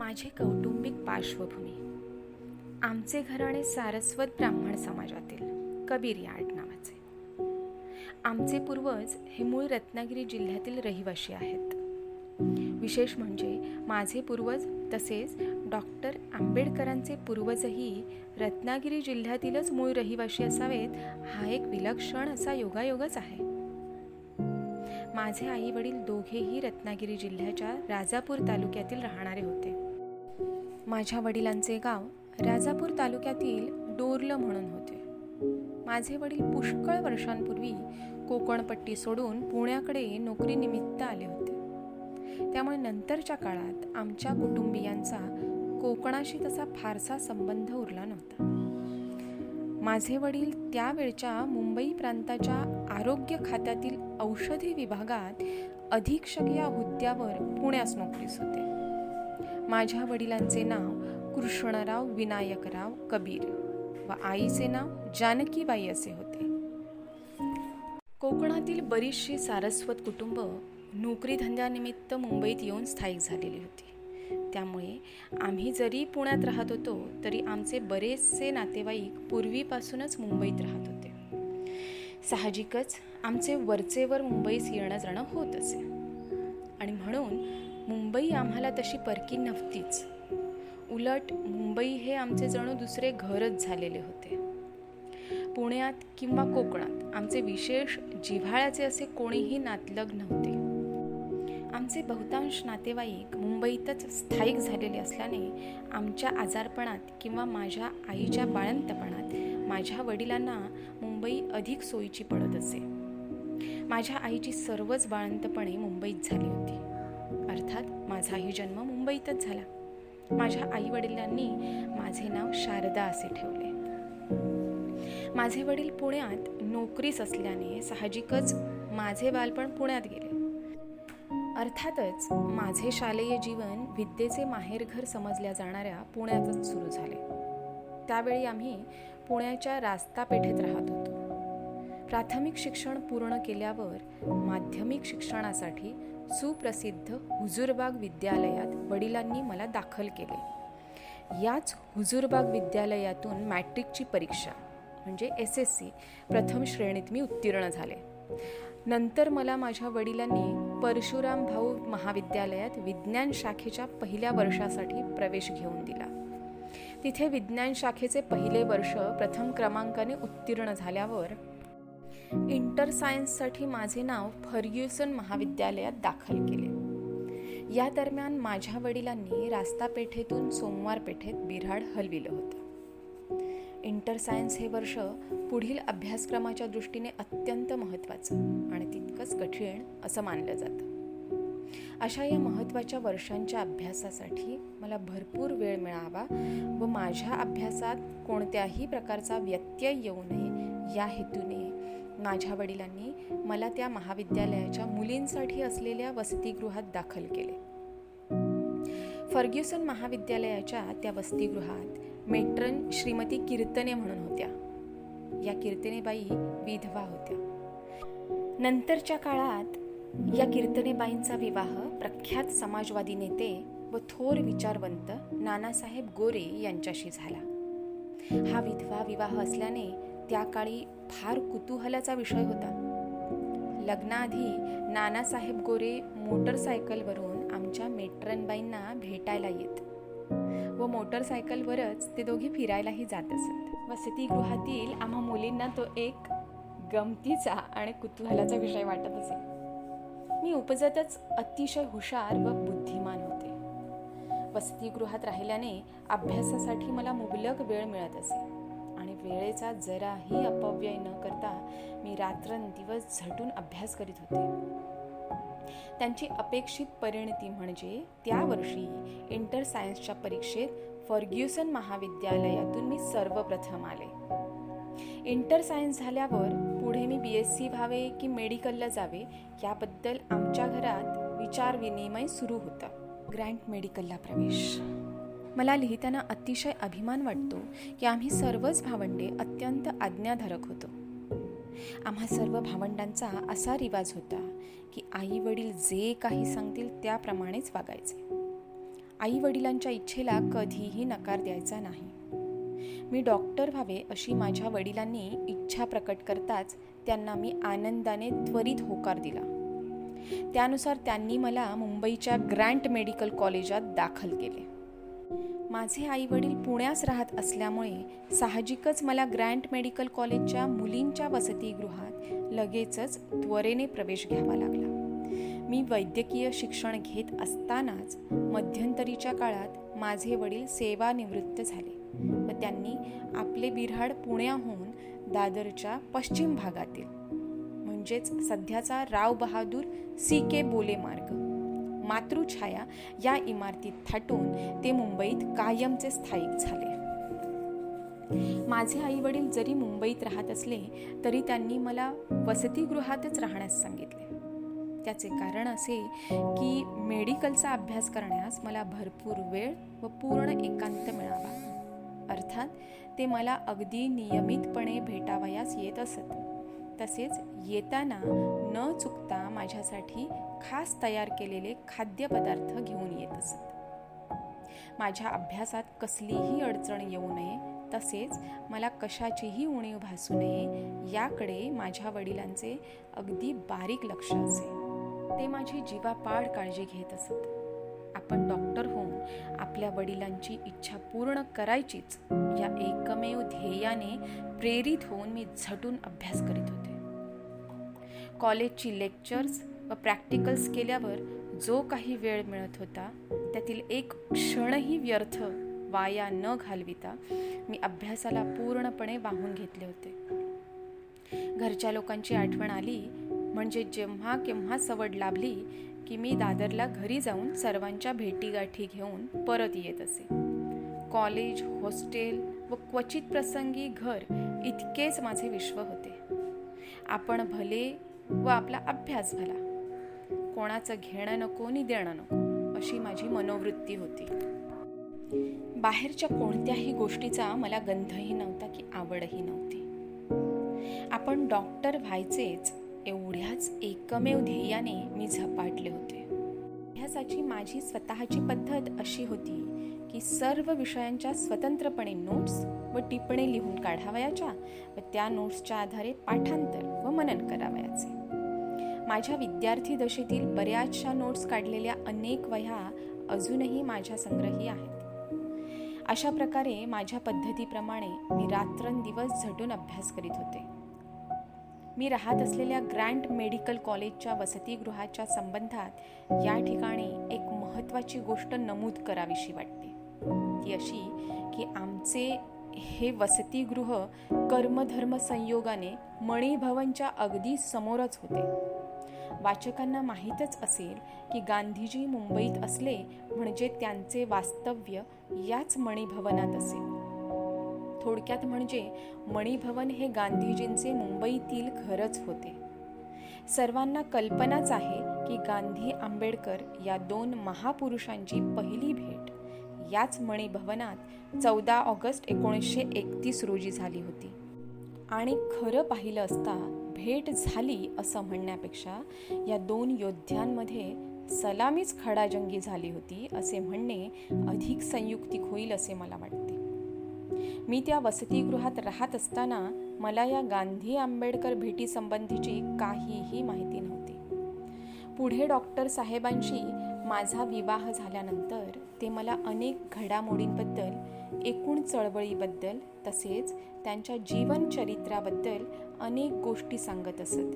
माझे कौटुंबिक पार्श्वभूमी. आमचे घराणे सारस्वत ब्राह्मण समाजातील कबीर या आडनावाचे. आमचे पूर्वज हे मूळ रत्नागिरी जिल्ह्यातील रहिवासी आहेत. विशेष म्हणजे माझे पूर्वज तसेच डॉक्टर आंबेडकरांचे पूर्वजही रत्नागिरी जिल्ह्यातीलच मूळ रहिवासी असावेत हा एक विलक्षण असा योगायोगच आहे. माझे आई वडील दोघेही रत्नागिरी जिल्ह्याच्या राजापूर तालुक्यातील राहणारे होते. माझ्या वडिलांचे गाव राजापूर तालुक्यातील डोरलं म्हणून होते. माझे वडील पुष्कळ वर्षांपूर्वी कोकणपट्टी सोडून पुण्याकडे नोकरीनिमित्त आले होते. त्यामुळे नंतरच्या काळात आमच्या कुटुंबियांचा कोकणाशी तसा फारसा संबंध उरला नव्हता. माझे वडील त्यावेळच्या मुंबई प्रांताच्या आरोग्य खात्यातील औषधी विभागात अधीक्षक या हुद्द्यावर पुण्यास नोकरीस होते. माझ्या वडिलांचे नाव कृष्णराव विनायकराव कबीर व आईचे नाव जानकीबाई असे होते. कोकणातील बरीचशी सारस्वत कुटुंब नोकरीधंद्यानिमित्त मुंबईत येऊन स्थायिक झालेली होती. त्यामुळे आम्ही जरी पुण्यात राहत होतो तरी आमचे बरेचसे नातेवाईक पूर्वीपासूनच मुंबईत राहत होते. साहजिकच आमचे वरचेवर मुंबईस येणं जाणं होत असे आणि म्हणून मुंबई आम्हाला तशी परकी नव्हतीच. उलट मुंबई हे आमचे जणू दुसरे घरच झालेले होते. पुण्यात किंवा कोकणात आमचे विशेष जिव्हाळ्याचे असे कोणीही नातलग नव्हते. आमचे बहुतांश नातेवाईक मुंबईतच स्थायिक झालेले असल्याने आमच्या आजारपणात किंवा माझ्या आईच्या बाळंतपणात माझ्या वडिलांना मुंबई अधिक सोयीची पडत असे. माझ्या आईची सर्वच बाळंतपणे मुंबईत झाली होती. अर्थात माझाही जन्म मुंबईतच झाला. माझ्या आई वडिलांनी माझे नाव शारदा असे ठेवले. माझे वडील पुण्यात नोकरीस असल्याने साहजिकच माझे बालपण पुण्यात गेले. अर्थातच माझे शालेय जीवन विद्येचे माहेरघर समजल्या जाणाऱ्या पुण्यातच सुरू झाले. त्यावेळी आम्ही पुण्याच्या रास्तापेठेत राहत होतो. प्राथमिक शिक्षण पूर्ण केल्यावर माध्यमिक शिक्षणासाठी सुप्रसिद्ध हुजूरबाग विद्यालयात वडिलांनी मला दाखल केले. याच हुजूरबाग विद्यालयातून मॅट्रिकची परीक्षा म्हणजे SSC प्रथम श्रेणीत मी उत्तीर्ण झाले. नंतर मला माझ्या वडिलांनी परशुराम भाऊ महाविद्यालयात विज्ञान शाखेच्या पहिल्या वर्षासाठी प्रवेश घेऊन दिला. तिथे विज्ञान शाखेचे पहिले वर्ष प्रथम क्रमांकाने उत्तीर्ण झाल्यावर इंटर सायन्ससाठी माझे नाव फर्ग्युसन महाविद्यालयात दाखल केले. या दरम्यान माझ्या वडिलांनी रास्तापेठेतून सोमवार पेठेत बिऱ्हाड हलविलं होतं. इंटर सायन्स हे वर्ष पुढील अभ्यासक्रमाच्या दृष्टीने अत्यंत महत्त्वाचं आणि तितकंच कठीण असं मानलं जातं. अशा या महत्त्वाच्या वर्षांच्या अभ्यासासाठी मला भरपूर वेळ मिळावा व माझ्या अभ्यासात कोणत्याही प्रकारचा व्यत्यय येऊ नये या हेतूने माझ्या वडिलांनी मला त्या महाविद्यालयाच्या मुलींसाठी असलेल्या वसतिगृहात दाखल केले. फर्ग्युसन महाविद्यालयाच्या त्या वसतिगृहात मेट्रन श्रीमती कीर्तने म्हणून होत्या. या कीर्तनेबाई विधवा होत्या. नंतरच्या काळात या कीर्तनेबाईंचा विवाह प्रख्यात समाजवादी नेते व थोर विचारवंत नानासाहेब गोरे यांच्याशी झाला. हा विधवा विवाह असल्याने त्या काळी फार कुतूहलाचा विषय होता. लग्नाआधी नानासाहेब गोरे मोटरसायकलवरून आमच्या मेट्रनबाईंना भेटायला येत व मोटरसायकलवरच ते दोघे फिरायलाही जात असत. वसतिगृहातील आम्हा मुलींना तो एक गमतीचा आणि कुतूहलाचा विषय वाटत असे. मी उपजतच अतिशय हुशार व बुद्धिमान होते. वसतिगृहात राहिल्याने अभ्यासासाठी मला मुबलक वेळ मिळत असे आणि वेळेचा जराही अपव्यय न करता मी रात्रंदिवस झटून अभ्यास करीत होते. त्यांची अपेक्षित परिणती म्हणजे त्या वर्षी इंटर सायन्सच्या परीक्षेत फर्ग्युसन महाविद्यालयातून मी सर्वप्रथम आले. इंटर सायन्स झाल्यावर पुढे मी BSc व्हावे की मेडिकलला जावे याबद्दल आमच्या घरात विचार विनिमय सुरू होता. ग्रँट मेडिकलला प्रवेश. मला लिहिताना अतिशय अभिमान वाटतो की आम्ही सर्वच भावंडे अत्यंत आज्ञाधारक होतो. आम्हा सर्व भावंडांचा असा रिवाज होता की आई वडील जे काही सांगतील त्याप्रमाणेच वागायचे. आई वडिलांच्या इच्छेला कधीही नकार द्यायचा नाही. मी डॉक्टर व्हावे अशी माझ्या वडिलांनी इच्छा प्रकट करताच त्यांना मी आनंदाने त्वरित होकार दिला. त्यानुसार त्यांनी मला मुंबईच्या ग्रँट मेडिकल कॉलेजात दाखल केले. माझे आई वडील पुण्यास राहत असल्यामुळे साहजिकच मला ग्रँट मेडिकल कॉलेजच्या मुलींच्या वसतिगृहात लगेचच त्वरेने प्रवेश घ्यावा लागला. मी वैद्यकीय शिक्षण घेत असतानाच मध्यंतरीच्या काळात माझे वडील सेवानिवृत्त झाले व त्यांनी आपले बिऱ्हाड पुण्याहून दादरच्या पश्चिम भागातील म्हणजेच सध्याचा राव बहादूर CK बोले मार्ग मातृछाया या इमारतीत थाटून ते मुंबईत कायमचे स्थायिक झाले. माझे आई वडील जरी मुंबईत राहत असले तरी त्यांनी मला वसतिगृहातच राहण्यास सांगितले. त्याचे कारण असे की मेडिकलचा अभ्यास करण्यास मला भरपूर वेळ व पूर्ण एकांत मिळावा. अर्थात ते मला अगदी नियमितपणे भेटावयास येत असत. तसेच येताना न चुकता माझ्यासाठी खास तयार केलेले खाद्यपदार्थ घेऊन येत असत. माझ्या अभ्यासात कसलीही अडचण येऊ नये तसेच मला कशाचीही उणीव भासू नये याकडे माझ्या वडिलांचे अगदी बारीक लक्ष असे. ते माझी जीवापाड काळजी घेत असत. आपण डॉक्टर होऊन आपल्या वडिलांची इच्छा पूर्ण करायचीच या एकमेव ध्येयाने प्रेरित होऊन मी झटून अभ्यास करीत होते. कॉलेजची लेक्चर्स व प्रॅक्टिकल्स केल्यावर जो काही वेळ मिळत होता त्यातील एक क्षणही व्यर्थ वाया न घालविता मी अभ्यासाला पूर्णपणे वाहून घेतले होते. घरच्या लोकांची आठवण आली म्हणजे जेव्हा केव्हा सवड लाभली की मी दादरला घरी जाऊन सर्वांच्या भेटीगाठी घेऊन परत येत असे. कॉलेज, हॉस्टेल व क्वचित प्रसंगी घर इतकेच माझे विश्व होते. आपण भले व आपला अभ्यास भला, कोणाचं घेणं नको नि देणं नको अशी माझी मनोवृत्ती होती. बाहेरच्या कोणत्याही गोष्टीचा मला गंधही नव्हता की आवडही नव्हती. आपण डॉक्टर व्हायचेच एवढ्याच एकमेव ध्येयाने मी झपाटले होते. अभ्यासाची माझी स्वतःची पद्धत अशी होती की सर्व विषयांच्या स्वतंत्रपणे नोट्स व टिपणे लिहून काढावयाच्या व त्या नोट्सच्या आधारे पाठांतर व मनन करावयाचे. माझ्या विद्यार्थी दशेतील बऱ्याचशा नोट्स काढलेल्या अनेक वह्या अजूनही माझ्या संग्रही आहेत. अशा प्रकारे माझ्या पद्धतीप्रमाणे मी रात्रंदिवस झटून अभ्यास करीत होते. मी राहत असलेल्या ग्रँट मेडिकल कॉलेजच्या वसतिगृहाच्या संबंधात या ठिकाणी एक महत्त्वाची गोष्ट नमूद करावीशी वाटते. ती अशी की आमचे हे वसतिगृह कर्मधर्म संयोगाने मणिभवनच्या अगदी समोरच होते. वाचकांना माहीतच असेल की गांधीजी मुंबईत असले म्हणजे त्यांचे वास्तव्य याच मणिभवनात असेल. थोडक्यात म्हणजे मणिभवन हे गांधीजींचे मुंबईतील घरच होते. सर्वांना कल्पनाच आहे की गांधी आंबेडकर या दोन महापुरुषांची पहिली भेट याच मणिभवनात 14 ऑगस्ट 1931 रोजी झाली होती. आणि खरं पाहिलं असता भेट झाली असं म्हणण्यापेक्षा या दोन योद्ध्यांमध्ये सलामीच खडाजंगी झाली होती असे म्हणणे अधिक संयुक्तिक होईल असे मला वाटते. मी त्या वसतिगृहात राहत असताना मला या गांधी आंबेडकर भेटीसंबंधीची काहीही माहिती नव्हती. पुढे डॉक्टर साहेबांशी माझा विवाह झाल्यानंतर ते मला अनेक घडामोडींबद्दल, एकूण चळवळीबद्दल तसेच त्यांच्या जीवनचरित्राबद्दल अनेक गोष्टी सांगत असत.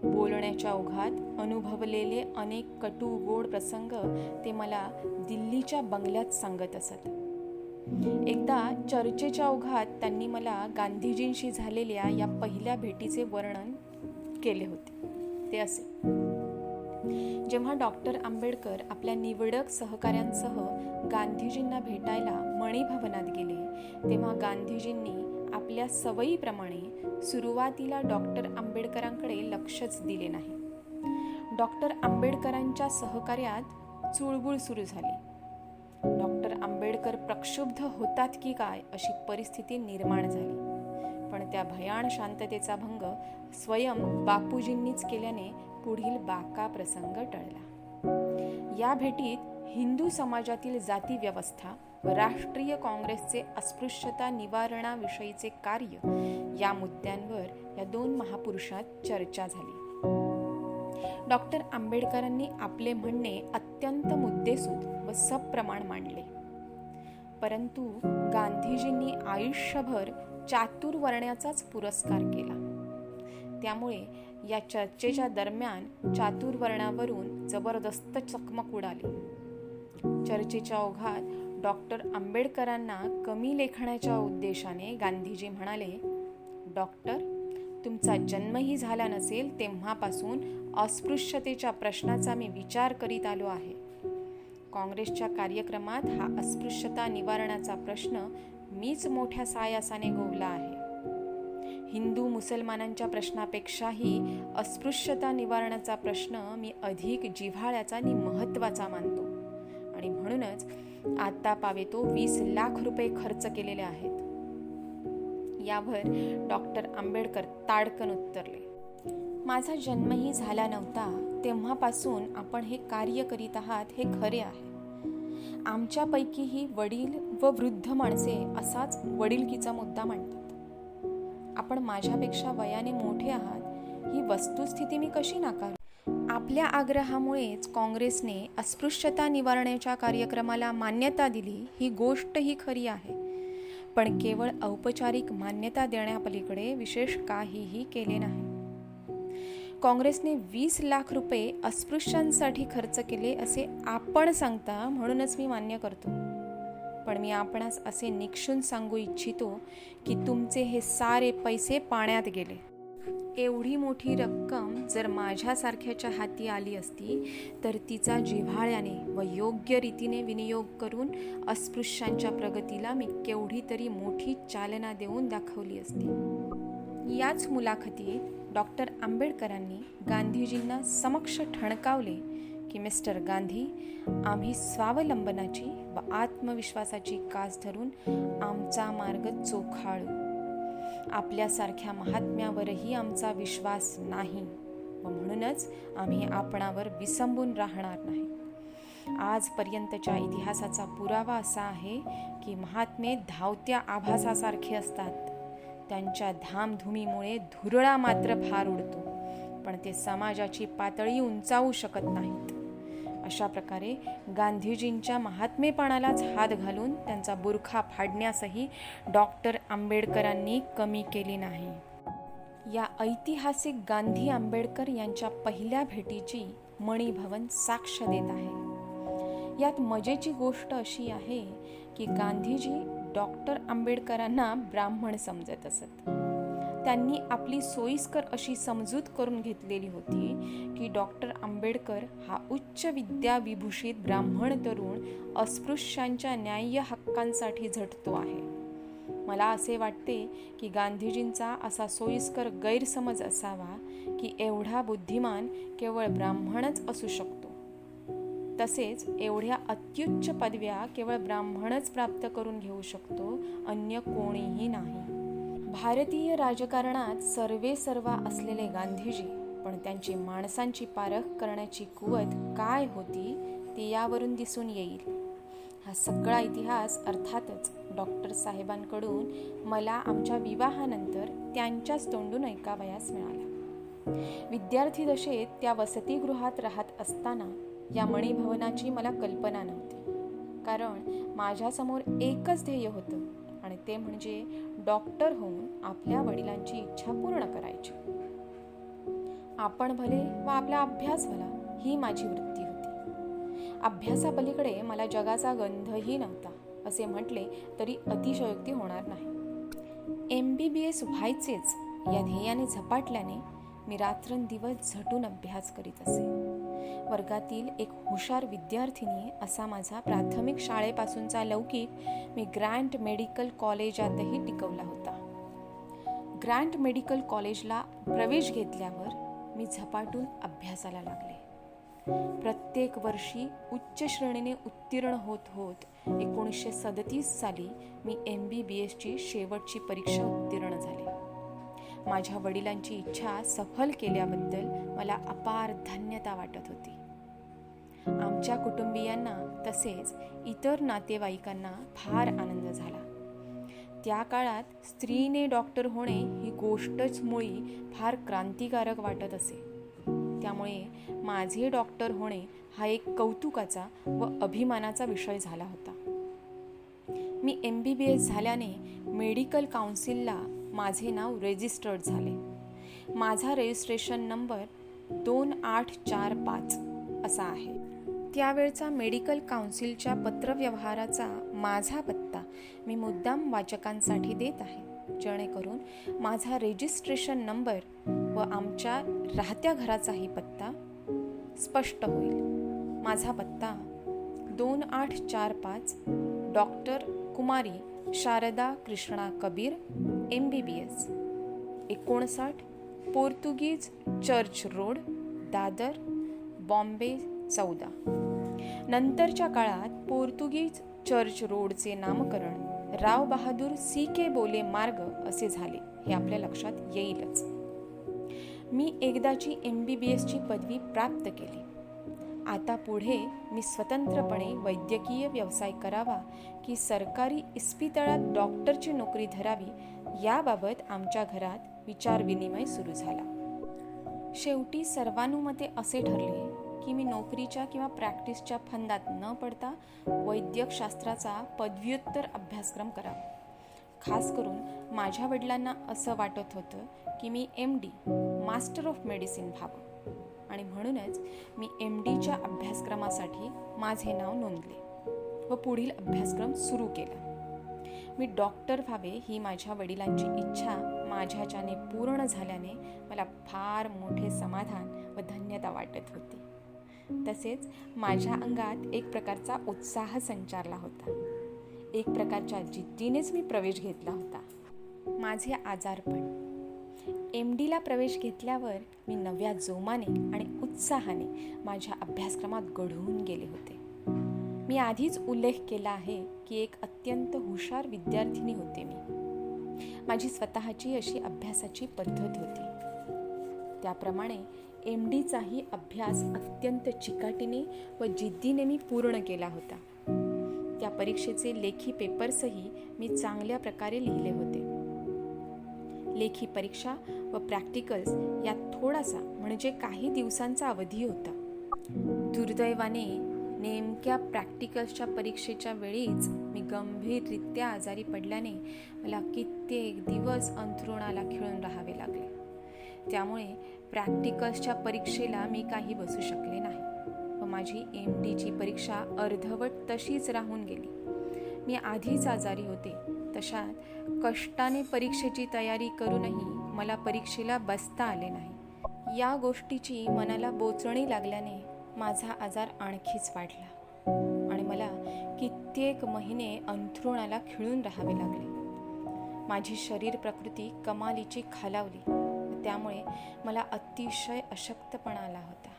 बोलण्याच्या ओघात अनुभवलेले अनेक कटू गोड प्रसंग ते मला दिल्लीच्या बंगल्यात सांगत असत. एकदा चर्चेच्या ओघात त्यांनी मला गांधीजींशी झालेल्या या पहिल्या भेटीचे वर्णन केले होते. ते असे: जेव्हा डॉक्टर आंबेडकर आपल्या निवडक सहकाऱ्यांसह गांधीजींना भेटायला मणिभवनात गेले तेव्हा गांधीजींनी आपल्या सवयीप्रमाणे सुरुवातीला डॉक्टर आंबेडकरांकडे लक्षच दिले नाही. डॉक्टर आंबेडकरांच्या सहकार्यात चुळबुळ सुरू झाली. डॉक्टर आंबेडकर प्रक्षुब्ध होतात की काय अशी परिस्थिती निर्माण झाली. पण त्या भयाण शांततेचा भंग स्वयं बापूजींनीच केल्याने पुढील बाका प्रसंग टळला. या भेटीत हिंदू समाजातील जाती व्यवस्था व राष्ट्रीय काँग्रेसचे अस्पृश्यता निवारणाविषयीचे कार्य या मुद्द्यांवर या दोन महापुरुषात चर्चा झाली. डॉक्टर आंबेडकरांनी आपले म्हणणे अत्यंत मुद्देसूद व सप्रमाण मांडले. परंतु गांधीजींनी आयुष्यभर चातुर्वर्ण्याचाच पुरस्कार केला. त्यामुळे या चर्चेच्या दरम्यान चातुर्वर्णावरून जबरदस्त चकमक उडाली. चर्चेच्या ओघात डॉक्टर आंबेडकरांना कमी लेखण्याच्या उद्देशाने गांधीजी म्हणाले, डॉक्टर, तुमचा जन्मही झाला नसेल तेव्हापासून अस्पृश्यतेच्या प्रश्नाचा मी विचार करीत आलो आहे. काँग्रेसच्या कार्यक्रमात हा अस्पृश्यता निवारणाचा प्रश्न मीच मोठ्या सायासाने गोवला आहे. हिंदू मुसलमानांच्या प्रश्नापेक्षाही अस्पृश्यता निवारणाचा प्रश्न मी अधिक जिव्हाळ्याचा आणि महत्त्वाचा मानतो आणि म्हणूनच आता पावे तो 20 लाख रुपये खर्च केलेले आहेत. यावर डॉक्टर आंबेडकर ताडकन उत्तरले, माझा जन्मही झाला नव्हता तेव्हापासून आपण हे कार्य करीत आहात हे खरे आहे. आमच्यापैकीही वडील व वृद्ध माणसे असाच वडिलकीचा मुद्दा मांडतात. आपण माझ्यापेक्षा वयाने मोठे आहात ही वस्तुस्थिती मी कशी नाकारू? आपल्या आग्रहामुळेच काँग्रेसने अस्पृश्यता निवारणाच्या कार्यक्रमाला मान्यता दिली ही गोष्टही खरी आहे. पण केवळ औपचारिक मान्यता देण्यापलीकडे विशेष काहीही केले नाही. काँग्रेसने 20 लाख रुपये अस्पृश्यांसाठी खर्च केले असे आपण सांगता म्हणूनच मी मान्य करतो. पण मी आपणास असे निक्षून सांगू इच्छितो की तुमचे हे सारे पैसे पाण्यात गेले. एवढी मोठी रक्कम जर माझ्यासारख्याच्या हाती आली असती तर तिचा जिव्हाळ्याने व योग्य रीतीने विनियोग करून अस्पृश्यांच्या प्रगतीला मी केवढी तरी मोठी चालना देऊन दाखवली असती. याच मुलाखतीत डॉक्टर आंबेडकरांनी गांधीजींना समक्ष ठणकावले की मिस्टर गांधी, आम्ही स्वावलंबनाची व आत्मविश्वासाची कास धरून आमचा मार्ग चोखाळू. आपल्यासारख्या महात्म्यावरही आमचा विश्वास नाही व म्हणूनच आम्ही आपणावर विसंबून राहणार नाही. आजपर्यंतच्या इतिहासाचा पुरावा असा आहे की महात्मे धावत्या आभासासारखे असतात. त्यांच्या धामधुमीमुळे धुरळा मात्र फार उडतो, पण ते समाजाची पातळी उंचावू शकत नाहीत. अशा प्रकारे गांधीजींच्या महात्मेपणालाच हात घालून त्यांचा बुरखा फाडण्यासही डॉक्टर आंबेडकरांनी कमी केली नाही. या ऐतिहासिक गांधी आंबेडकर यांच्या पहिल्या भेटीची मणिभवन साक्ष देत आहे. यात मजेची गोष्ट अशी आहे की गांधीजी डॉक्टर आंबेडकरांना ब्राह्मण समजत असत. त्यांनी आपली सोयीस्कर अशी समजूत करून घेतलेली होती की डॉक्टर आंबेडकर हा उच्च विद्याविभूषित ब्राह्मण तरुण अस्पृश्यांच्या न्याय्य हक्कांसाठी झटतो आहे. मला असे वाटते की गांधीजींचा असा सोयीस्कर गैरसमज असावा की एवढा बुद्धिमान केवळ ब्राह्मणच असू शकतो. तसेच एवढ्या अत्युच्च पदव्या केवळ ब्राह्मणच प्राप्त करून घेऊ शकतो, अन्य कोणीही नाही. भारतीय राजकारणात सर्वेसर्वा असलेले गांधीजी, पण त्यांची माणसांची पारख करण्याची कुवत काय होती ते यावरून दिसून येईल. हा सगळा इतिहास अर्थातच डॉक्टर साहेबांकडून मला आमच्या विवाहानंतर त्यांच्याच तोंडून ऐकावयास मिळाला. विद्यार्थी दशेत त्या वसतिगृहात राहत असताना या मणिभवनाची मला कल्पना नव्हती. कारण माझ्यासमोर एकच ध्येय होतं आणि ते म्हणजे डॉक्टर होऊन आपल्या वडिलांची इच्छा पूर्ण करायची. आपण भले व आपला अभ्यास भला ही माझी वृत्ती होती. अभ्यासापलीकडे मला जगाचा गंधही नव्हता असे म्हटले तरी अतिशयोक्ती होणार नाही. MBBS व्हायचेच या ध्येयाने झपाटल्याने मी रात्रंदिवस झटून अभ्यास करीत असे. वर्गातील एक हुशार विद्यार्थिनी असा माझा प्राथमिक शाळेपासूनचा लौकिक मी ग्रँट मेडिकल कॉलेजातही टिकवला होता. ग्रँट मेडिकल कॉलेजला प्रवेश घेतल्यावर मी झपाटून अभ्यासाला लागले. प्रत्येक वर्षी उच्च श्रेणीने उत्तीर्ण होत होत 1937 साली मी MBBSची शेवटची परीक्षा उत्तीर्ण झाले. माझ्या वडिलांची इच्छा सफल केल्याबद्दल मला अपार धन्यता वाटत होती. आमच्या कुटुंबियांना तसेच इतर नातेवाईकांना फार आनंद झाला. त्या काळात स्त्रीने डॉक्टर होणे ही गोष्टच मुळी फार क्रांतिकारक वाटत असे. त्यामुळे माझे डॉक्टर होणे हा एक कौतुकाचा व अभिमानाचा विषय झाला होता. मी MBBS झाल्याने मेडिकल काउन्सिलला माझे नाव रेजिस्टर्ड झाले. माझा रजिस्ट्रेशन नंबर 2845 असा आहे. त्यावेळचा मेडिकल काउन्सिलच्या पत्रव्यवहाराचा माझा पत्ता मी मुद्दाम वाचकांसाठी देत आहे, जेणेकरून माझा रजिस्ट्रेशन नंबर व आमच्या राहत्या घराचाही पत्ता स्पष्ट होईल. माझा पत्ता 2845 डॉक्टर कुमारी शारदा कृष्णा कबीर, MBBS, 59 पोर्तुगीज चर्च रोड, दादर, बॉम्बे 14. नंतरच्या काळात पोर्तुगीज चर्च रोडचे नामकरण राव बहादूर CK बोले मार्ग असे झाले, हे आपल्या लक्षात येईलच. मी एकदाची MBBSची पदवी प्राप्त केली. आता पुढे मी स्वतंत्रपणे वैद्यकीय व्यवसाय करावा की सरकारी इस्पितळात डॉक्टरची नोकरी धरावी याबाबत आमच्या घरात विचारविनिमय सुरू झाला. शेवटी सर्वानुमते असे ठरले की मी नोकरीच्या किंवा प्रॅक्टिसच्या फंदात न पडता वैद्यकशास्त्राचा पदव्युत्तर अभ्यासक्रम करावा. खास करून माझ्या वडिलांना असं वाटत होतं की मी MD मास्टर ऑफ मेडिसिन व्हावं, आणि म्हणूनच मी MDच्या अभ्यासक्रमासाठी माझे नाव नोंदले व पुढील अभ्यासक्रम सुरू केला. मी डॉक्टर व्हावे ही माझ्या वडिलांची इच्छा माझ्याच्याने पूर्ण झाल्याने मला फार मोठे समाधान व धन्यता वाटत होती. तसेच माझ्या अंगात एक प्रकारचा उत्साह संचारला होता. एक प्रकारच्या जिद्दीनेच मी प्रवेश घेतला होता. माझे आजारपण. MDला प्रवेश घेतल्यावर मी नव्या जोमाने आणि उत्साहाने माझ्या अभ्यासक्रमात गढून गेले होते. मी आधीच उल्लेख केला आहे की एक अत्यंत हुशार विद्यार्थिनी होते मी. माझी स्वतःची अशी अभ्यासाची पद्धत होती. त्याप्रमाणे MDचाही अभ्यास अत्यंत चिकाटीने व जिद्दीने मी पूर्ण केला होता. त्या परीक्षेचे लेखी पेपर्सही मी चांगल्या प्रकारे लिहिले होते. लेखी परीक्षा व प्रॅक्टिकल्स यात थोडासा म्हणजे काही दिवसांचा अवधी होता. दुर्दैवाने नेमक्या प्रॅक्टिकल्सच्या परीक्षेच्या वेळीच मी गंभीररित्या आजारी पडल्याने मला कित्येक दिवस अंथरुणाला खिळून राहावे लागले. त्यामुळे प्रॅक्टिकल्सच्या परीक्षेला मी काही बसू शकले नाही व माझी MDची परीक्षा अर्धवट तशीच राहून गेली. मी आधीच आजारी होते, तशात कष्टाने परीक्षेची तयारी करूनही मला परीक्षेला बसता आले नाही. या गोष्टीची मनाला बोचणी लागल्याने माझा आजार आणखीच वाढला आणि मला कित्येक महिने अंथरुणाला खिळून राहावे लागले. माझी शरीर प्रकृती कमालीची खालावली व त्यामुळे मला अतिशय अशक्तपणा आला होता.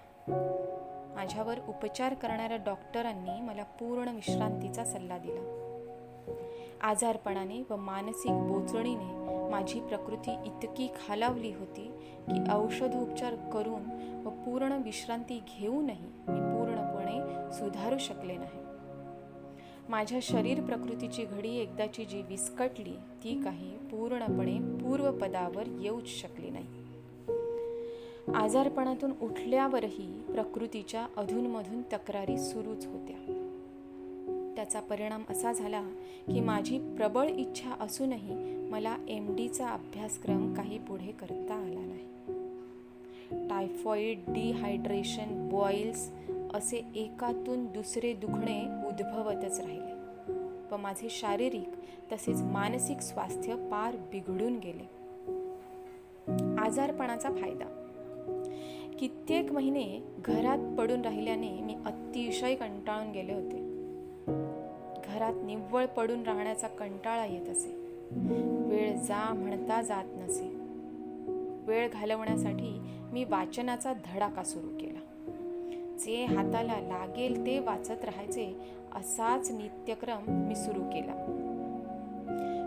माझ्यावर उपचार करणाऱ्या डॉक्टरांनी मला पूर्ण विश्रांतीचा सल्ला दिला. आजारपणाने व मानसिक बोचणीने माझी प्रकृती इतकी खालावली होती की औषधोपचार करून व पूर्ण विश्रांती घेऊनही मी पूर्णपणे सुधारू शकले नाही. माझ्या शरीर प्रकृतीची घडी एकदाची जी विस्कटली ती काही पूर्णपणे पूर्वपदावर येऊच शकली नाही. आजारपणातून उठल्यावरही प्रकृतीच्या अधूनमधून तक्रारी सुरूच होत्या. त्याचा परिणाम असा झाला की माझी प्रबळ इच्छा असूनही मला MDचा अभ्यासक्रम काही पुढे करता आला नाही. टायफॉइड, डिहायड्रेशन, बॉईल्स असे एकातून दुसरे दुखणे उद्भवतच राहिले व माझे शारीरिक तसेच मानसिक स्वास्थ्य पार बिघडून गेले. आजारपणाचा फायदा. कित्येक महिने घरात पडून राहिल्याने मी अतिशय कंटाळून गेले होते. घरात निव्वळ पडून राहण्याचा कंटाळा येत असे. वेळ जा म्हणता जात नसे. वेळ घालवण्यासाठी मी वाचनाचा धडाका सुरू केला. जे हाताला लागेल ते वाचत राहायचे असाच नित्यक्रम मी सुरू केला.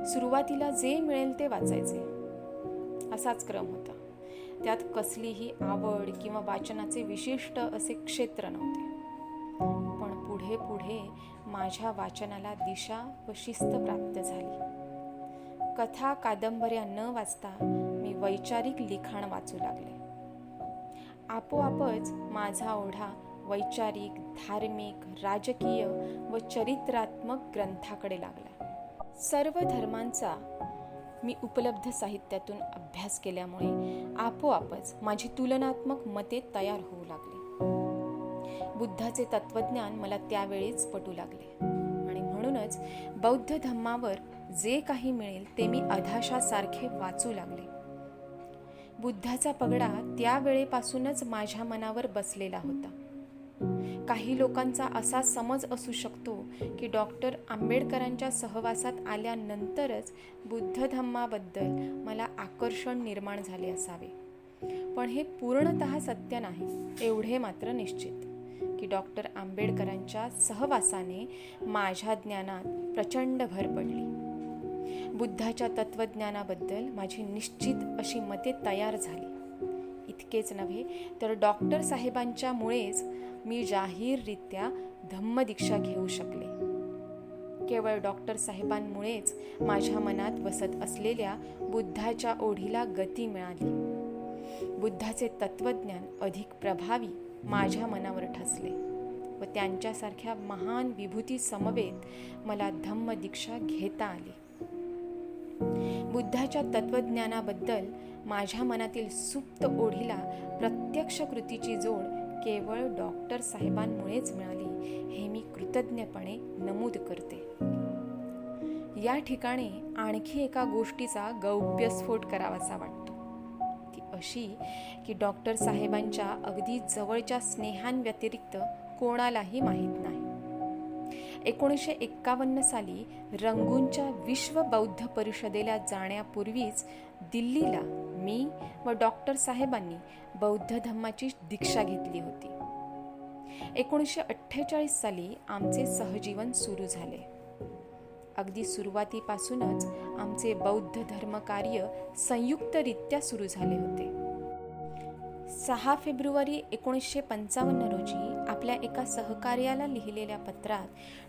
सुरुवातीला जे मिळेल ते वाचायचे असाच क्रम होता. त्यात कसलीही आवड किंवा वाचनाचे विशिष्ट असे क्षेत्र नव्हते. पुढे पुढे माझ्या वाचनाला दिशा व शिस्त प्राप्त झाली. कथा कादंबऱ्या न वाचता मी वैचारिक लिखाण वाचू लागले. आपोआपच माझा ओढा वैचारिक, धार्मिक, राजकीय व चरित्रात्मक ग्रंथाकडे लागला. सर्व धर्मांचा मी उपलब्ध साहित्यातून अभ्यास केल्यामुळे आपोआपच माझी तुलनात्मक मते तयार होऊ लागली. बुद्धाचे तत्वज्ञान मला त्यावेळीच पटू लागले आणि म्हणूनच बौद्ध धम्मावर जे काही मिळेल ते मी अधाशासारखे वाचू लागले. बुद्धाचा पगडा त्यावेळेपासूनच माझ्या मनावर बसलेला होता. काही लोकांचा असा समज असू शकतो की डॉक्टर आंबेडकरांच्या सहवासात आल्यानंतरच बुद्ध धम्माबद्दल मला आकर्षण निर्माण झाले असावे. पण हे पूर्णतः सत्य नाही. एवढे मात्र निश्चित की डॉक्टर आंबेडकरांच्या सहवासाने माझ्या ज्ञानात प्रचंड भर पडली. बुद्धाच्या तत्वज्ञानाबद्दल माझी निश्चित अशी मते तयार झाली. इतकेच नव्हे तर डॉक्टर साहेबांच्या मुळेच मी जाहीररित्या धम्मदीक्षा घेऊ शकले. केवळ डॉक्टर साहेबांमुळेच माझ्या मनात वसत असलेल्या बुद्धाच्या ओढीला गती मिळाली. बुद्धाचे तत्वज्ञान अधिक प्रभावी माझ्या मनावर ठसले व त्यांच्यासारख्या महान विभूती समवेत मला धम्मदीक्षा घेता आली. बुद्धाच्या तत्वज्ञानाबद्दल माझ्या मनातील सुप्त ओढीला प्रत्यक्ष कृतीची जोड केवळ डॉक्टर साहेबांमुळेच मिळाली हे मी कृतज्ञपणे नमूद करते. या ठिकाणी आणखी एका गोष्टीचा गौप्यस्फोट करावासा वाटतो. ती अशी की डॉक्टर साहेबांच्या अगदी जवळच्या स्नेहांव्यतिरिक्त कोणालाही माहीत नाही. 1951 साली रंगूनच्या विश्व बौद्ध परिषदेला जाण्यापूर्वीच दिल्लीला मी व डॉक्टर साहेबांनी बौद्ध धम्माची दीक्षा घेतली होती. 1948 साली आमचे सहजीवन सुरू झाले. अगदी सुरुवातीपासूनच आमचे बौद्ध धर्मकार्य संयुक्तरित्या सुरू झाले होते. 6 फेब्रुवारी 1955 रोजी आपल्या एका सहकार्याला लिहिलेल्या पत्रात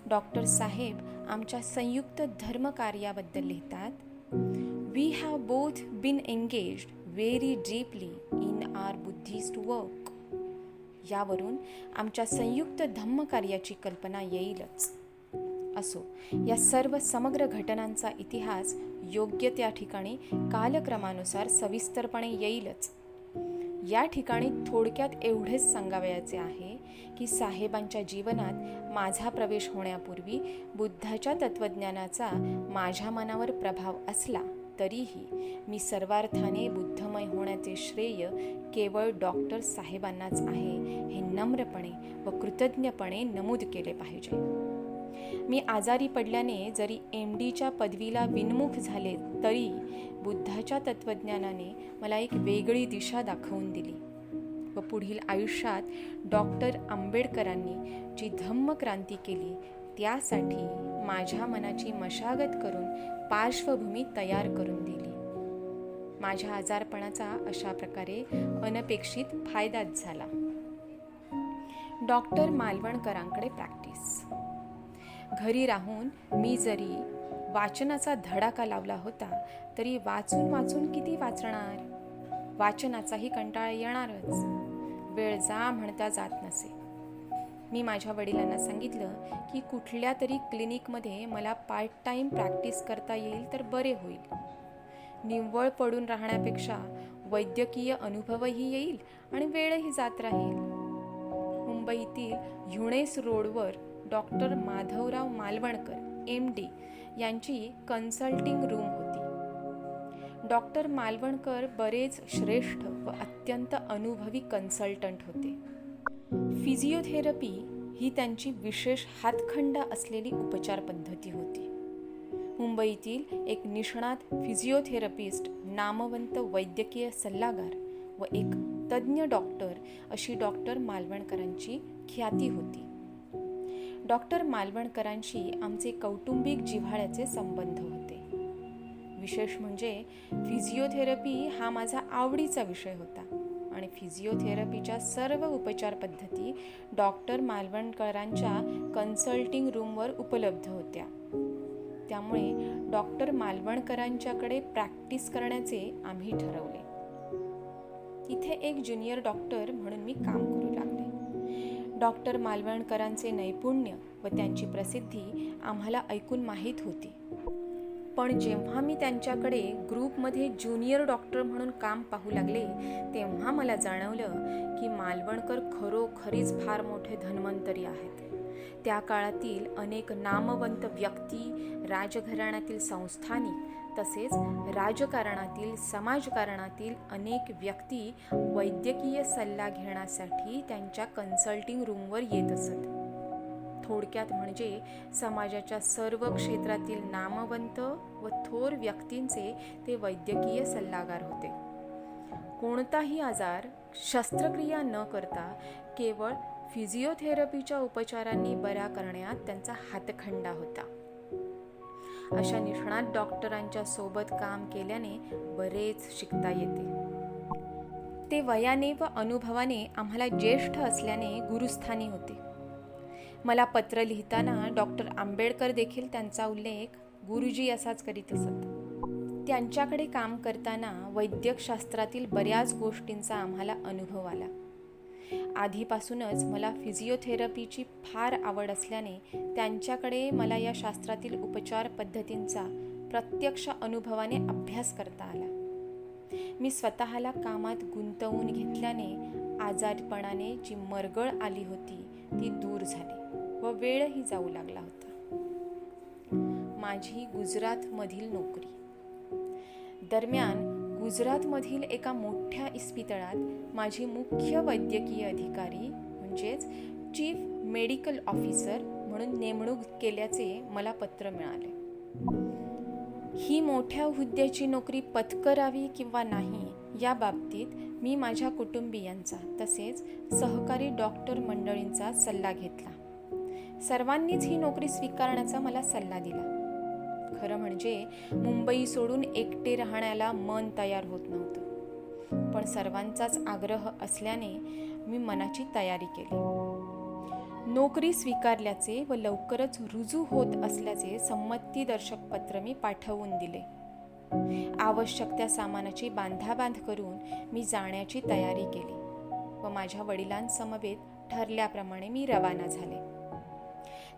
डॉक्टर साहेब आमच्या संयुक्त धर्मकार्याबद्दल लिहितात, "We have both been engaged very deeply in our Buddhist work." यावरून आमच्या संयुक्त धम्मकार्याची कल्पना येईलच. असो, या सर्व समग्र घटनांचा इतिहास योग्य त्या ठिकाणी कालक्रमानुसार सविस्तरपणे येईलच. या ठिकाणी थोडक्यात एवढेच सांगावयाचे आहे की साहेबांच्या जीवनात माझा प्रवेश होण्यापूर्वी बुद्धाच्या तत्वज्ञानाचा माझ्या मनावर प्रभाव असला तरीही मी सर्वार्थाने बुद्धमय होण्याचे श्रेय केवळ डॉक्टर साहेबांनाच आहे हे नम्रपणे व कृतज्ञपणे नमूद केले पाहिजे. मी आजारी पडल्याने जरी MDच्या पदवीला विन्मुख झाले तरी बुद्धाच्या तत्वज्ञानाने मला एक वेगळी दिशा दाखवून दिली व पुढील आयुष्यात डॉक्टर आंबेडकरांनी जी धम्मक्रांती केली त्यासाठी माझ्या मनाची मशागत करून पार्श्वभूमी तयार करून दिली. माझ्या आजारपणाचा अशा प्रकारे अनपेक्षित फायदाच झाला. डॉक्टर मालवणकरांकडे प्रॅक्टिस. घरी राहून मी जरी वाचनाचा धडाका लावला होता तरी वाचून वाचून किती वाचणार? वाचनाचाही कंटाळा येणारच. वेळ जा म्हणता जात नसे. मी माझ्या वडिलांना सांगितलं की कुठल्या तरी क्लिनिकमध्ये मला पार्ट टाईम प्रॅक्टिस करता येईल तर बरे होईल. निव्वळ पडून राहण्यापेक्षा वैद्यकीय अनुभवही येईल आणि वेळही जात राहील. मुंबईतील ह्युणेस रोडवर डॉक्टर माधवराव मालवणकर MD यांची कन्सल्टिंग रूम होती. डॉक्टर मालवणकर बरेच श्रेष्ठ व अत्यंत अनुभवी कन्सल्टंट होते. फिजिओथेरपी ही त्यांची विशेष हातखंडा असलेली उपचार पद्धती होती. मुंबईतील एक निष्णात फिजिओथेरपिस्ट, नामवंत वैद्यकीय सल्लागार व एक तज्ज्ञ डॉक्टर अशी डॉक्टर मालवणकरांची ख्याती होती. डॉक्टर मालवणकरांशी आमचे कौटुंबिक जिव्हाळ्याचे संबंध होते. विशेष म्हणजे फिजिओथेरपी हा माझा आवडीचा विषय होता आणि आणि फिजिओथेरपीच्या सर्व उपचार पद्धती डॉक्टर मालवणकरांच्या कन्सल्टिंग रूमवर उपलब्ध होत्या. त्यामुळे डॉक्टर मालवणकरांच्याकडे प्रॅक्टिस करण्याचे आम्ही ठरवले. तिथे एक ज्युनियर डॉक्टर म्हणून मी काम करू लागले. डॉक्टर मालवणकरांचे नैपुण्य व त्यांची प्रसिद्धी आम्हाला ऐकून माहीत होती. पण जेव्हा मी त्यांच्याकडे ग्रुपमध्ये ज्युनियर डॉक्टर म्हणून काम पाहू लागले तेव्हा मला जाणवलं की मालवणकर खरोखरीच फार मोठे धन्वंतरी आहेत. त्या काळातील अनेक नामवंत व्यक्ती, राजघराण्यातील संस्थानिक तसेच राजकारणातील, समाजकारणातील अनेक व्यक्ती वैद्यकीय सल्ला घेण्यासाठी त्यांच्या कन्सल्टिंग रूमवर येत असत. थोडक्यात म्हणजे समाजाच्या सर्व क्षेत्रातील नामवंत व थोर व्यक्तींचे ते वैद्यकीय सल्लागार होते. कोणताही आजार शस्त्रक्रिया न करता केवळ फिजिओथेरपीच्या उपचारांनी बरा करण्यात त्यांचा हातखंडा होता. अशा निष्णात डॉक्टरांच्या सोबत काम केल्याने बरेच शिकता येते. ते वयाने व अनुभवाने आम्हाला ज्येष्ठ असल्याने गुरुस्थानी होते. मला पत्र लिहिताना डॉक्टर आंबेडकर देखील त्यांचा उल्लेख गुरुजी असाच करीत असत. त्यांच्याकडे काम करताना वैद्यकशास्त्रातील बऱ्याच गोष्टींचा आम्हाला अनुभव आला. आधीपासूनच मला फिजिओथेरपीची फार आवड असल्याने त्यांच्याकडे मला या शास्त्रातील उपचार पद्धतींचा प्रत्यक्ष अनुभवाने अभ्यास करता आला. मी स्वतःला कामात गुंतवून घेतल्याने आजारपणाने जी मरगळ आली होती ती दूर झाली व वेळही जाऊ लागला होता. माझी गुजरातमधील नोकरी दरम्यान गुजरातमधील एका मोठ्या इस्पितळात माझी मुख्य वैद्यकीय अधिकारी म्हणजेच चीफ मेडिकल ऑफिसर म्हणून नेमणूक केल्याचे मला पत्र मिळाले. ही मोठ्या हुद्द्याची नोकरी पत्करावी किंवा नाही या बाबतीत मी माझ्या कुटुंबियांचा तसेच सहकारी डॉक्टर मंडळींचा सल्ला घेतला. सर्वांनीच ही नोकरी स्वीकारण्याचा मला सल्ला दिला. खरं म्हणजे मुंबई सोडून एकटे राहण्याला मन तयार होत नव्हतं, पण सर्वांचाच आग्रह असल्याने मी मनाची तयारी केली. नोकरी स्वीकारल्याचे व लवकरच रुजू होत असल्याचे संमतीदर्शक पत्र मी पाठवून दिले. आवश्यक त्या सामानाची बांधाबांध करून मी जाण्याची तयारी केली व माझ्या वडिलांसमवेत ठरल्याप्रमाणे मी रवाना झाले.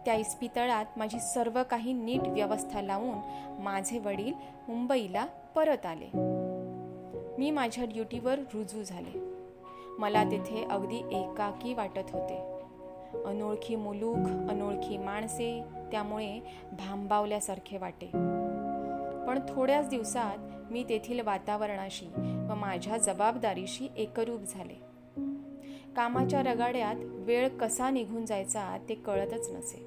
त्या इस्पितळात माझी सर्व काही नीट व्यवस्था लावून माझे वडील मुंबईला परत आले. मी माझ्या ड्युटीवर रुजू झाले. मला तिथे अगदी एकाकी वाटत होते. अनोळखी मुलूक, अनोळखी माणसे, त्यामुळे भांबावल्यासारखे वाटे. पण थोड्याच दिवसात मी तेथील वातावरणाशी व माझ्या जबाबदारीशी एकरूप झाले. कामाच्या रगाड्यात वेळ कसा निघून जायचा ते कळतच नसे.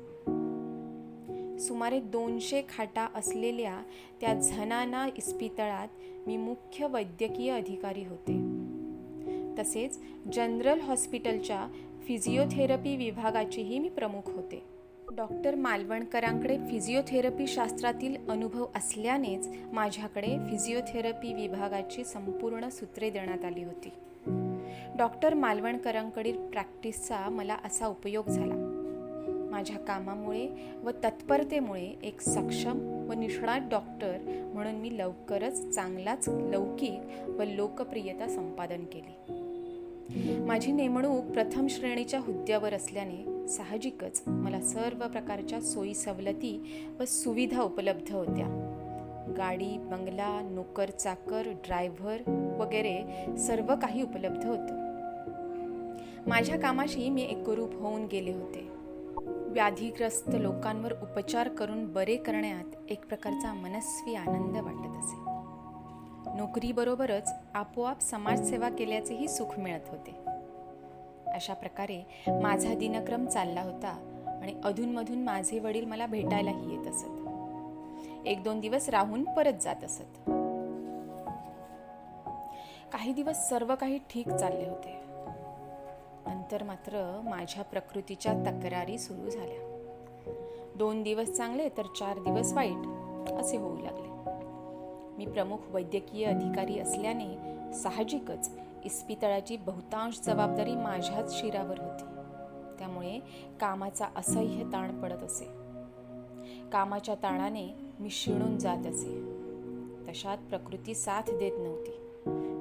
सुमारे 200 खाटा असलेल्या त्या झनाना इस्पितळात मी मुख्य वैद्यकीय अधिकारी होते. तसेच जनरल हॉस्पिटलच्या फिजिओथेरपी विभागाचीही मी प्रमुख होते. डॉक्टर मालवणकरांकडे फिजिओथेरपी शास्त्रातील अनुभव असल्यानेच माझ्याकडे फिजिओथेरपी विभागाची संपूर्ण सूत्रे देण्यात आली होती. डॉक्टर मालवणकरांकडील प्रॅक्टिसचा मला असा उपयोग झाला. माझ्या कामामुळे व तत्परतेमुळे एक सक्षम व निष्णात डॉक्टर म्हणून मी लवकरच चांगलाच लौकिक व लोकप्रियता संपादन केली. माझी नेमणूक प्रथम श्रेणीच्या हुद्द्यावर असल्याने साहजिकच मला सर्व प्रकारच्या सोयी सवलती व सुविधा उपलब्ध होत्या. गाडी, बंगला, नोकर चाकर, ड्रायव्हर वगैरे सर्व काही उपलब्ध होतं. माझ्या कामाशी मी एकरूप होऊन गेले होते. व्याधीग्रस्त लोकांवर उपचार करून बरे करण्यात एक प्रकारचा मनस्वी आनंद वाटत असे. नोकरीबरोबरच आपोआप समाजसेवा केल्याचेही सुख मिळत होते. अशा प्रकारे माझा दिनक्रम चालला होता आणि अधूनमधून माझे वडील मला भेटायलाही येत असत. 1-2 दिवस राहून परत जात असत. काही दिवस सर्व काही ठीक चालले होते. नंतर मात्र माझ्या प्रकृतीच्या तक्रारी सुरू झाल्या. 2 दिवस चांगले तर 4 दिवस वाईट असे होऊ लागले. मी प्रमुख वैद्यकीय अधिकारी असल्याने साहजिकच इस्पितळाची बहुतांश जबाबदारी माझ्याच शिरावर होती. त्यामुळे कामाचा असह्य ताण पडत असे. कामाच्या ताणाने मी शिणून जात असे. तशात प्रकृती साथ देत नव्हती.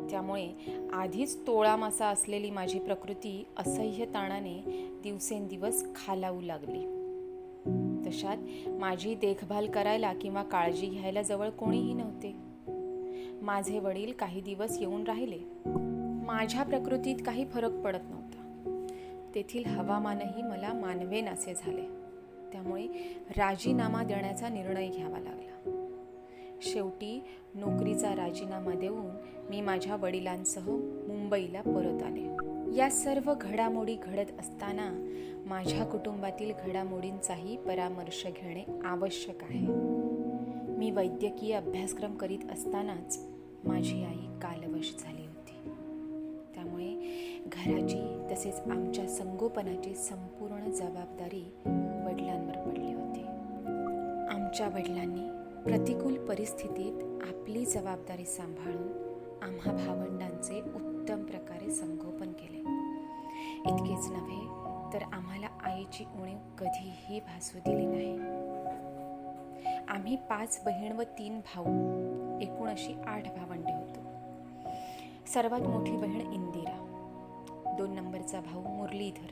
त्यामुळे आधीच तोळामासा असलेली माझी प्रकृती असह्य ताणाने दिवसेंदिवस खालावू लागली. तशात माझी देखभाल करायला किंवा काळजी घ्यायला जवळ कोणीही नव्हते. माझे वडील काही दिवस येऊन राहिले. माझ्या प्रकृतीत काही फरक पडत नव्हता. तेथील हवामानही मला मानवेनासे झाले. त्यामुळे राजीनामा देण्याचा निर्णय घ्यावा लागला. शेवटी नोकरीचा राजीनामा देऊन मी माझ्या वडिलांसह मुंबईला परत आले. या सर्व घडामोडी घडत असताना माझ्या कुटुंबातील घडामोडींचाही परामर्श घेणे आवश्यक आहे. मी वैद्यकीय अभ्यासक्रम करीत असतानाच माझी आई कालवश झाली होती. त्यामुळे घराची तसेच आमच्या संगोपनाची संपूर्ण जबाबदारी वडिलांवर पडली होती. आमच्या वडिलांनी प्रतिकूल परिस्थितीत आपली जबाबदारी सांभाळून आम्हा भावंडांचे उत्तम प्रकारे संगोपन केले. इतकेच नव्हे तर आम्हाला आईची उणीव कधीही भासू दिली नाही. आम्ही 5 बहीण व 3 भाऊ, एकूण अशी 8 भावंडे होतो. सर्वात मोठी बहीण इंदिरा, 2 नंबरचा भाऊ मुरलीधर,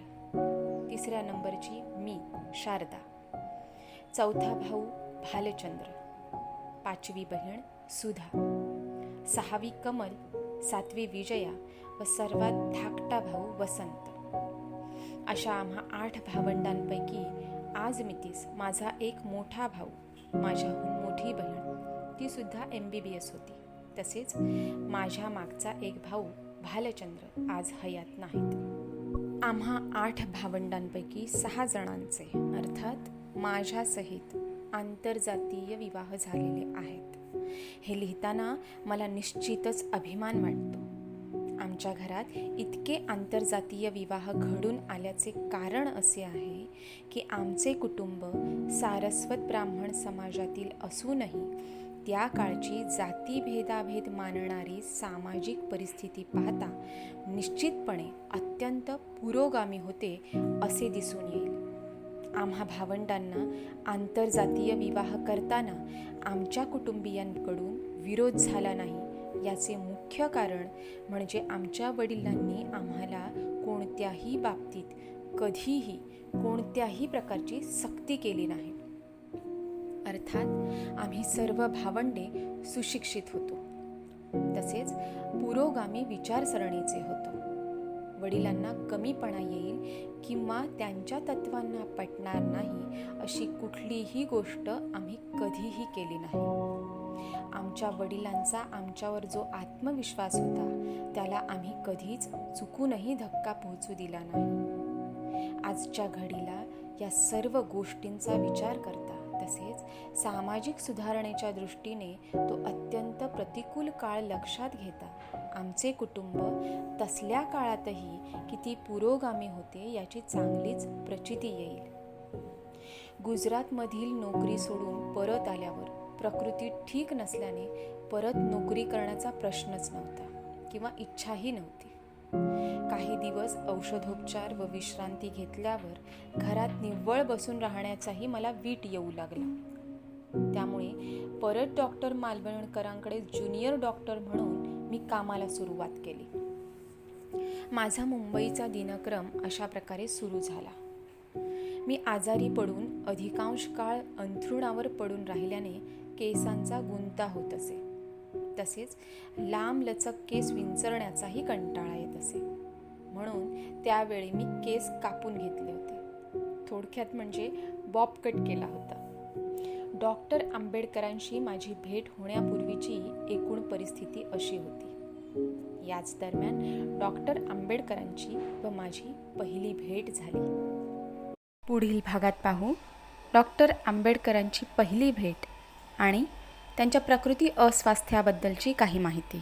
3ऱ्या नंबरची मी शारदा, 4था भाऊ भालचंद्र, 5वी बहीण सुधा, 6वी कमल, 7वी विजया व सर्वात धाकटा भाऊ वसंत. अशा आम्हा 8 भावंडांपैकी आज मितीस माझा एक मोठा भाऊ, माझ्याहून मोठी बहीण, ती सुद्धा MBBS होती. तसेच माझ्या मागचा एक भाऊ भालचंद्र आज हयात नाहीत. आम्हा 8 भावंडांपैकी 6 जणांचे अर्थात माझ्यासहित आंतरजातीय विवाह झालेले आहेत. हे लिहिताना मला निश्चितच अभिमान वाटतो. आमच्या घरात इतके आंतरजातीय विवाह घडून आल्याचे कारण असे आहे की आमचे कुटुंब सारस्वत ब्राह्मण समाजातील असूनही त्या काळची जातीभेदाभेद मानणारी सामाजिक परिस्थिती पाहता निश्चितपणे अत्यंत पुरोगामी होते असे दिसून येईल. आम्हा भावंडांना आंतरजातीय विवाह करताना आमच्या कुटुंबियांकडून विरोध झाला नाही याचे मुख्य कारण म्हणजे आमच्या वडिलांनी आम्हाला कोणत्याही बाबतीत कधीही कोणत्याही प्रकारची सक्ती केली नाही. अर्थात आम्ही सर्व भावंडे सुशिक्षित होतो. तसेच पुरोगामी विचारसरणीचे होतो. वडिलांना कमीपणा येईल किंवा त्यांच्या तत्वांना पटणार नाही अशी कुठलीही गोष्ट आम्ही कधीही केली नाही. आमच्या वडिलांचा आमच्यावर जो आत्मविश्वास होता त्याला आम्ही कधीच चुकूनही धक्का पोहोचू दिला नाही. आजच्या घडीला या सर्व गोष्टींचा विचार करता तसेच सामाजिक सुधारणेच्या दृष्टीने तो अत्यंत प्रतिकूल काळ लक्षात घेता आमचे कुटुंब तसल्या काळातही किती पुरोगामी होते याची चांगलीच प्रचिती येईल. गुजरातमधील नोकरी सोडून परत आल्यावर प्रकृती ठीक नसल्याने परत नोकरी करण्याचा प्रश्नच नव्हता किंवा इच्छाही नव्हती. काही दिवस औषधोपचार व विश्रांती घेतल्यावर घरात निव्वळ बसून राहण्याचाही मला वीट येऊ लागला. त्यामुळे परत डॉक्टर मालवणकरांकडे ज्युनियर डॉक्टर म्हणून मी कामाला सुरुवात केली. माझा मुंबईचा दिनक्रम अशा प्रकारे सुरू झाला. मी आजारी पडून अधिकांश काळ अंथरुणावर पडून राहिल्याने केसांचा गुंता होत असे. तसेच लांब लचक केस विंचरण्याचाही कंटाळा येत असे. म्हणून त्यावेळी मी केस कापून घेतले होते. थोडक्यात म्हणजे बॉब कट केला होता. डॉक्टर आंबेडकरांशी माझी भेट होण्यापूर्वीची एकूण परिस्थिती अशी होती. याच दरम्यान डॉक्टर आंबेडकरांची व माझी पहिली भेट झाली. पुढील भागात पाहू डॉक्टर आंबेडकरांची पहिली भेट आणि त्यांच्या प्रकृती अस्वास्थ्याबद्दलची काही माहिती.